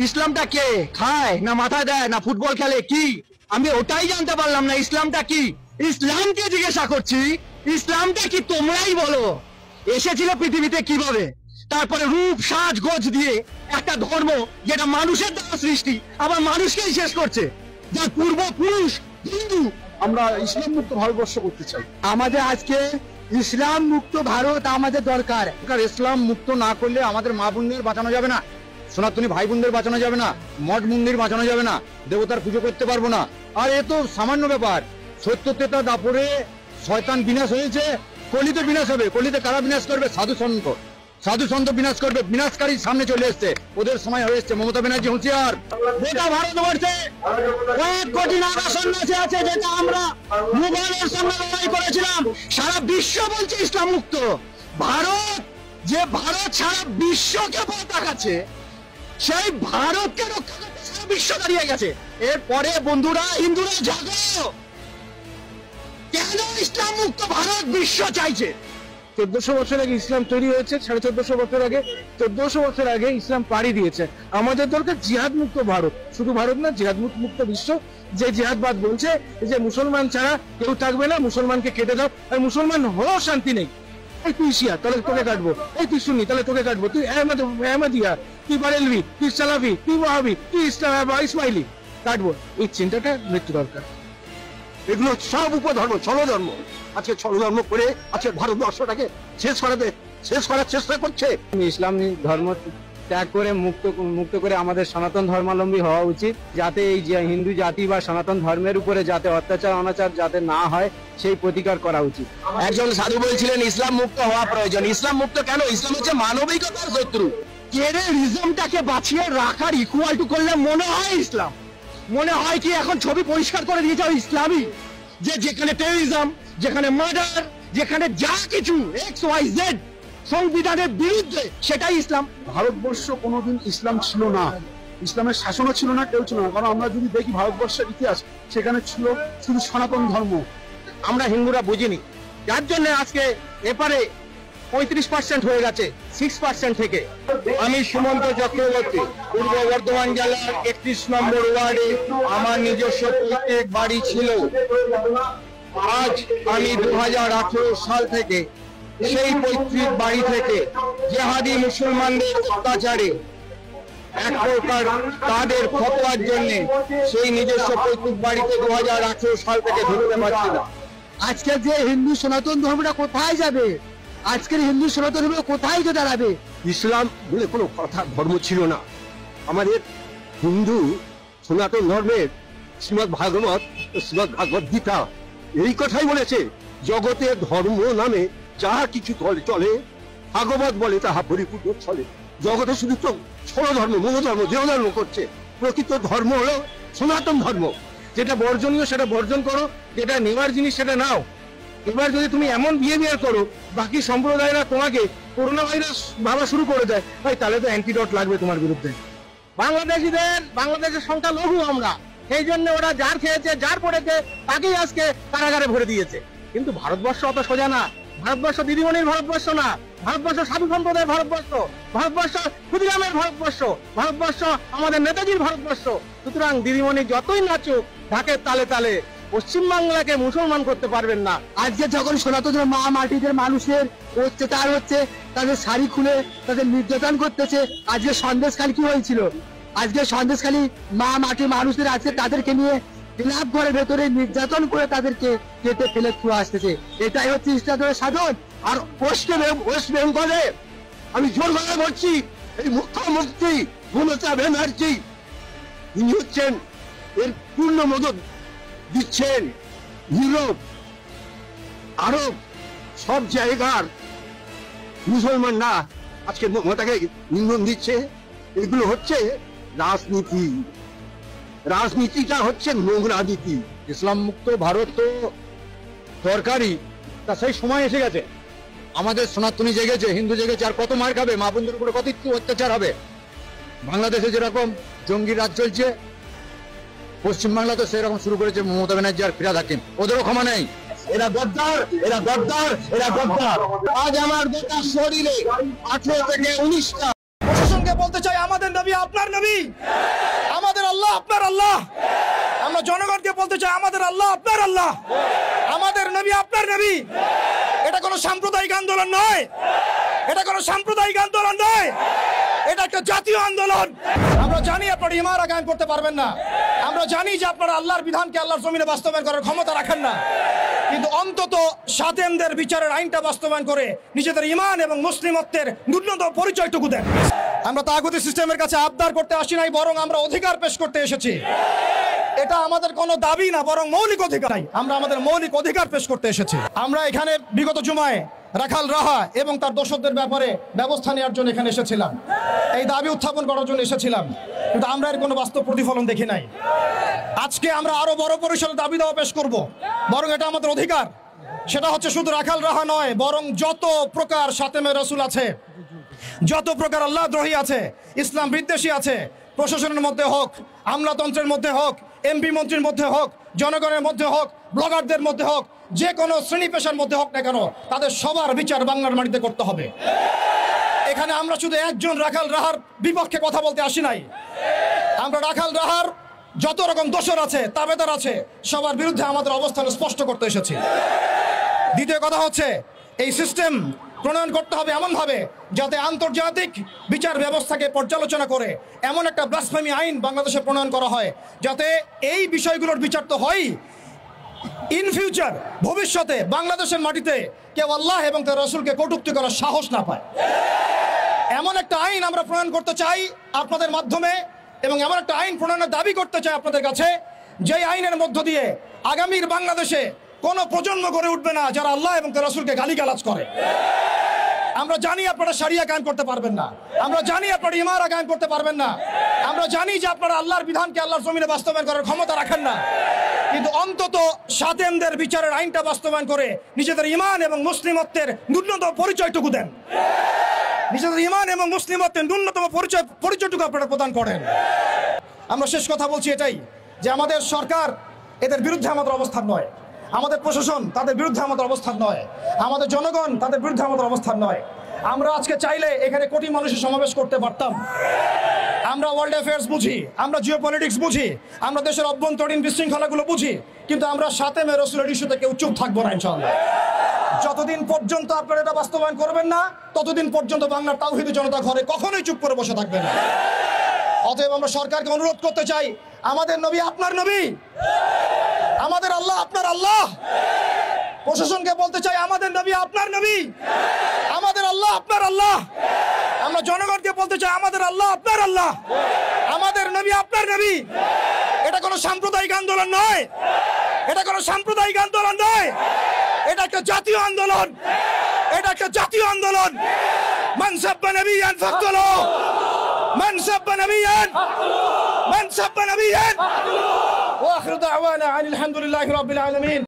ইসলামটা কে খায় না মাথা দেয় না ফুটবল খেলে কি আমি ওটাই জানতে পারলাম না। ইসলামটা কি? ইসলামকে জিজ্ঞাসা করছি, ইসলামটা কি তোমরাই বলো। এসেছিল পৃথিবীতে কিভাবে, তারপরে রূপ সাজ গোজ দিয়ে একটা ধর্ম যেটা মানুষের দ্বারা সৃষ্টি আবার মানুষকেই শেষ করছে, যার পূর্বপুরুষ হিন্দু। আমরা ইসলাম মুক্ত ভারতবর্ষ করতে চাই। আমাদের আজকে ইসলাম মুক্ত ভারত আমাদের দরকার। ইসলাম মুক্ত না করলে আমাদের মা বোনদের বাঁচানো যাবে না, সনাতনী ভাই বোনদের বাঁচানো যাবে না, মঠ মন্দির বাঁচানো যাবে না, দেবতার পুজো করতে পারবো না। আর এ তো সামান্য ব্যাপার। ৭০টা দাপরে শয়তান বিনাশ হয়েছে, কলিতে বিনাশ হবে। কলিতে কারা বিনাশ করবে? সাধু সন্ত। সাধু সন্ত বিনাশ করবে। বিনাশকারী সামনে চলে এসছে, ওদের সময় হয়ে এসছে। মমতা ব্যানার্জি হুঁশিয়ার। গোটা ভারতবর্ষে কয়েক কোটি নাগা সন্ন্যাসী আছে, যেটা আমরা মুঘলের সঙ্গে লড়াই করেছিলাম। সারা বিশ্ব বলছে ইসলাম মুক্ত ভারত। যে ভারত সারা বিশ্বকে পথ দেখাচ্ছে, সেই ভারতকে রক্ষা করতে সারা বিশ্ব দাঁড়িয়ে গেছে। এরপরে বন্ধুরা, হিন্দুরা জাগো, কেন ইসলাম মুক্ত ভারত বিশ্ব চাইছে? ১৪০০ বছর আগে ইসলাম তৈরি হয়েছে, ১৪৫০ বছর আগে, ১৪০০ বছর আগে ইসলাম পাড়ি দিয়েছে। আমাদের দরকার জিহাদ মুক্ত ভারত, শুধু ভারত না, জিহাদ মুক্ত বিশ্ব। যে জিহাদবাদ বলছে যে মুসলমান ছাড়া কেউ থাকবে না, মুসলমানকে কেটে দাও, আর মুসলমান হলেও শান্তি নেই। এই তুই শিয়া, তাহলে তোকে কাটবো। এই তুই সুন্নি, তাহলে তোকে কাটবো। তুই আহমদিয়া, তুই বারেলভি, তুই সালাফি, তুই ওয়াহাবি, তুই ইসমাইলি, কাটবো। এই চিন্তাটা মৃত্যু দরকার। এগুলো সব উপধর্ম, ছলধর্ম। আজকে ছলধর্ম করে আজকে ভারতবর্ষটাকে শেষ করার চেষ্টা করছে। ইসলাম ধর্ম ত্যাগ করে মুক্ত করে আমাদের সনাতন ধর্মাবলম্বী হওয়া উচিত, যাতে এই হিন্দু জাতি বা সনাতন ধর্মের উপরে যাতে অত্যাচার অনাচার যাতে না হয়, সেই প্রতিকার করা উচিত। একজন সাধু বলছিলেন ইসলাম মুক্ত হওয়া প্রয়োজন। ইসলাম মুক্ত কেন? ইসলাম হচ্ছে মানবিকতার শত্রু। টেররিজমটাকে বাঁচিয়ে রাখার ইকুয়াল টু করলে মনে হয় ইসলাম। মনে হয় কি এখন ছবি পরিষ্কার করে দিয়েছে ইসলামই, যে যেখানে টেররিজম, যেখানে মার্ডার, যেখানে যা কিছু XYZ সংবিধানের বিরুদ্ধে, সেটাই ইসলাম। ভারতবর্ষ কোনোদিন ইসলাম ছিল না, ইসলামের শাসনও ছিল না, কেউ ছিল না। কারণ আমরা যদি দেখি ভারতবর্ষের ইতিহাস, সেখানে ছিল শুধু সনাতন ধর্ম। আমরা হিন্দুরা বুঝিনি, যার জন্য আজকে এপারে 35% হয়ে গেছে 6% থেকে। আমি সুমন্ত চক্রবর্তী, পূর্ব বর্ধমান জেলার 31 নম্বর ওয়ার্ডে আমার নিজস্ব প্রত্যেক বাড়ি ছিল। আজ আমি 2018 সাল থেকে সেই পৈতৃক বাড়ি থেকে জেহাদি মুসলমানদের অত্যাচারে এক প্রকার তাদের ফতোয়ার জন্য সেই নিজস্ব পৈতৃক বাড়িতে 2018 সাল থেকে ঢুকতে পারছি না। আজকে যে হিন্দু সনাতন ধর্মটা কোথায় যাবে? আজকের হিন্দু সনাতন ধর্ম কোথায় যে দাঁড়াবে? ইসলাম বলে কোনো কথা ধর্ম ছিল না। আমাদের হিন্দু সনাতন ধর্মের শ্রীমদ্ ভাগবত, শ্রীমদ্ ভাগবত গীতা এই কথাই বলেছে, জগতের ধর্ম নামে যাহা কিছু চলে, ভাগবত বলে তাহা পরিপূর্ণ চলে। জগতে শুধু তো ছলধর্ম, মোহধর্ম, দেহধর্ম করছে। প্রকৃত ধর্ম হলো সনাতন ধর্ম। যেটা বর্জনীয় সেটা বর্জন করো, যেটা নেওয়ার জিনিস সেটা নাও। এবার যদি তুমি এমন বিহেভিয়ার করো, বাকি সম্প্রদায়রা তোমাকে করোনা ভাইরাস ভাবা শুরু করে দেয়, ভাই তাহলে তো অ্যান্টিডট লাগবে তোমার বিরুদ্ধে। বাংলাদেশের সংখ্যা লঘু আমরা, সেই জন্য ওরা যার খেয়েছে, যার পড়েছে, তাকেই আজকে কারাগারে ভরে দিয়েছে। কিন্তু ভারতবর্ষ অত সোজা না। ভারতবর্ষ দিদিমণির ভারতবর্ষ না, ভারতবর্ষ সাধু সম্প্রদায়ের ভারতবর্ষ, ভারতবর্ষ ক্ষুদিরামের ভারতবর্ষ, ভারতবর্ষ আমাদের নেতাজির ভারতবর্ষ। সুতরাং দিদিমণি যতই নাচুক ঢাকের তালে তালে, পশ্চিমবাংলাকে মুসলমান করতে পারবেন না। আজকে যখন সনাতন মা মাটিদের মানুষের অত্যাচার হচ্ছে, তাদের শাড়ি খুলে তাদের নির্যাতন করতেছে। আজকে সন্দেশখালী কি হয়েছিল? আজকে সন্দেশখালী মা মাটির মানুষদের আছে, তাদেরকে নিয়ে ক্লাব ঘরের ভেতরে নির্যাতন করে তাদেরকে কেটে ফেলে ছুঁয়ে আসতেছে। এটাই হচ্ছে ইসলামের সাধন। আর ওয়েস্ট বেঙ্গলে আমি জোর গলায় বলছি, এই মুখ্যমন্ত্রী মমতা ব্যানার্জি, তিনি হচ্ছেন এর পূর্ণ মদত দিচ্ছেন। ইউরোপ, আরব সব জায়গার মুসলমানরা আজকে মমতাকে ইন্ধন দিচ্ছে। এগুলো হচ্ছে রাজনীতি। রাজনীতিটা হচ্ছে নোংরা নীতি। ইসলাম মুক্ত ভারত তো দরকারই, তা সেই সময় এসে গেছে। আমাদের সনাতনী জেগেছে, হিন্দু জেগেছে, আর কত মার খাবে? মা বোনদের উপরে কত অত্যাচার হবে? বাংলাদেশে যেরকম জঙ্গি রাজ চলছে, পশ্চিমবাংলা তো সেরকম শুরু করেছে মমতা ব্যানার্জি আর ফিরাদ হাকিম। ওদেরও ক্ষমা নেই। এরা গদ্দার, এরা গদ্দার, এরা গদ্দার। আজ আমার গোটা শরীরে 18 থেকে 19টা। প্রশাসনকে বলতে চাই, আমাদের নবী আপনার নবী, আমাদের আল্লাহ আপনার আল্লাহ। আমরা জনগণকে বলতে চাই আমাদের আল্লাহ আপনার আল্লাহ, আমাদের নবী আপনার নবী। এটা কোনো সাম্প্রদায়িক আন্দোলন নয়, এটা কোনো সাম্প্রদায়িক আন্দোলন নয়, এটা একটা জাতীয় আন্দোলন। আমরা জানি আপনারা ইমারা কায়েম করতে পারবেন না, আমরা জানি যে আপনারা আল্লাহর বিধানকে আল্লাহর জমিনে বাস্তবায়ন করার ক্ষমতা রাখেন না, কিন্তু অন্তত সাতেমদের বিচারের আইনটা বাস্তবায়ন করে নিজেদের ঈমান এবং মুসলিমত্বের ন্যূনতম পরিচয়টুকু দেন। আমরা তাগুতি সিস্টেমের কাছে আবদার করতে আসি নাই, বরং আমরা অধিকার পেশ করতে এসেছি। এটা আমাদের কোনো দাবি না, বরং মৌলিক অধিকার। আমরা আমাদের মৌলিক অধিকার পেশ করতে এসেছি। আমরা এখানে বিগত জুমায় রাখাল রাহা এবং তার দোষরদের ব্যাপারে ব্যবস্থা নেওয়ার জন্য এখানে এসেছিলাম, এই দাবি উত্থাপন করার জন্য এসেছিলাম, কিন্তু আমরা এর কোনো বাস্তব প্রতিফলন দেখি নাই। আজকে আমরা আরো বড় পরিসরে দাবি দাওয়া পেশ করব, বরং এটা আমাদের অধিকার। সেটা হচ্ছে শুধু রাখাল রাহা নয়, বরং যত প্রকার সাতেমে রাসূল আছে, যত প্রকার আল্লাহ দ্রোহী আছে, ইসলাম বিদ্বেষী আছে, প্রশাসনের মধ্যে হোক, আমলাতন্ত্রের মধ্যে হোক, এমপি মন্ত্রীর মধ্যে হোক, জনগণের মধ্যে হোক, ব্লগারদের মধ্যে হোক, যে কোনো শ্রেণী পেশার মধ্যে হোক না কেন, তাদের সবার বিচার বাংলার মাটিতে করতে হবে। এখানে আমরা শুধু একজন রাখাল রাহার বিপক্ষে কথা বলতে আসি নাই, আমরা রাখাল রাহার যত রকম দোষর আছে, তাবেদার আছে, সবার বিরুদ্ধে আমাদের অবস্থান স্পষ্ট করতে এসেছি। দ্বিতীয় কথা হচ্ছে এই সিস্টেম প্রণয়ন করতে হবে এমনভাবে যাতে আন্তর্জাতিক বিচার ব্যবস্থাকে পর্যালোচনা করে এমন একটা ব্লাসফেমি আইন বাংলাদেশে প্রণয়ন করা হয় যাতে এই বিষয়গুলোর বিচার তো হয়, ইন ফিউচার ভবিষ্যতে বাংলাদেশের মাটিতে কেউ আল্লাহ এবং তার রাসূলকে কটূক্তি করার সাহস না পায়। এমন একটা আইন আমরা প্রণয়ন করতে চাই আপনাদের মাধ্যমে, এবং এমন একটা আইন প্রণয়নের দাবি করতে চাই আপনাদের কাছে, যেই আইনের মধ্য দিয়ে আগামীর বাংলাদেশে কোনো প্রজন্ম গড়ে উঠবে না যারা আল্লাহ এবং তার রাসূলকে গালিগালাজ করে। আমরা জানি আপনারা শরিয়া কায়েম করতে পারবেন না, আমরা জানি আপনারা ইমারা কায়েম করতে পারবেন না, আমরা জানি যে আপনারা আল্লাহর বিধানকে আল্লাহর জমিনে বাস্তবায়ন করার ক্ষমতা রাখেন না, কিন্তু অন্তত সাতেমদের বিচারের আইনটা বাস্তবায়ন করে নিজেদের ঈমান এবং মুসলিমত্বের ন্যূনতম পরিচয়টুকু দেন। নিজেদের ঈমান এবং মুসলিমত্বের ন্যূনতম পরিচয়টুকু আপনারা প্রদান করেন। আমরা শেষ কথা বলছি এটাই, যে আমাদের সরকার এদের বিরুদ্ধে আমাদের অবস্থান নয়, আমাদের প্রশাসন তাদের বিরুদ্ধে আমাদের অবস্থান নয়, আমাদের জনগণ তাদের বিরুদ্ধে আমাদের অবস্থান নয়। আমরা আজকে চাইলে এখানে কোটি মানুষের সমাবেশ করতে পারতাম। আমরা ওয়ার্ল্ড অ্যাফেয়ার্স বুঝি, আমরা জিও পলিটিক্স বুঝি, আমরা দেশের অভ্যন্তরীণ বিশৃঙ্খলাগুলো বুঝি, কিন্তু আমরা সাতেমে রাসূলের ইস্যুতে কেউ চুপ থাকবো না ইনশাআল্লাহ। যতদিন পর্যন্ত আপনারা এটা বাস্তবায়ন করবেন না, ততদিন পর্যন্ত বাংলার তাওহীদি জনতা ঘরে কখনোই চুপ করে বসে থাকবে না। অতএব আমরা সরকারকে অনুরোধ করতে চাই, আমাদের নবী আপনার নবী, আমাদের আল্লাহ আপনার আল্লাহ। প্রশাসনকে বলতে চাই আমাদের নবী আপনার নবী, আমাদের আল্লাহ আপনার আল্লাহ। আমরা জনগণকে বলতে চাই আমাদের আল্লাহ আপনার আল্লাহ, আমাদের নবী আপনার নবী। এটা কোনো সাম্প্রদায়িক আন্দোলন নয়, এটা কোনো সাম্প্রদায়িক আন্দোলন নয়, এটা একটা জাতীয় আন্দোলন, এটা একটা জাতীয় আন্দোলন। মান সাব্বা নবিয়ান ফাকতুলুহু, মান সাব্বা নবিয়ান, মান সাব্বা নবিয়ান। ওয়া আখিরু দাওয়ানা আনিল হামদুলিল্লাহি রাব্বিল আলামিন।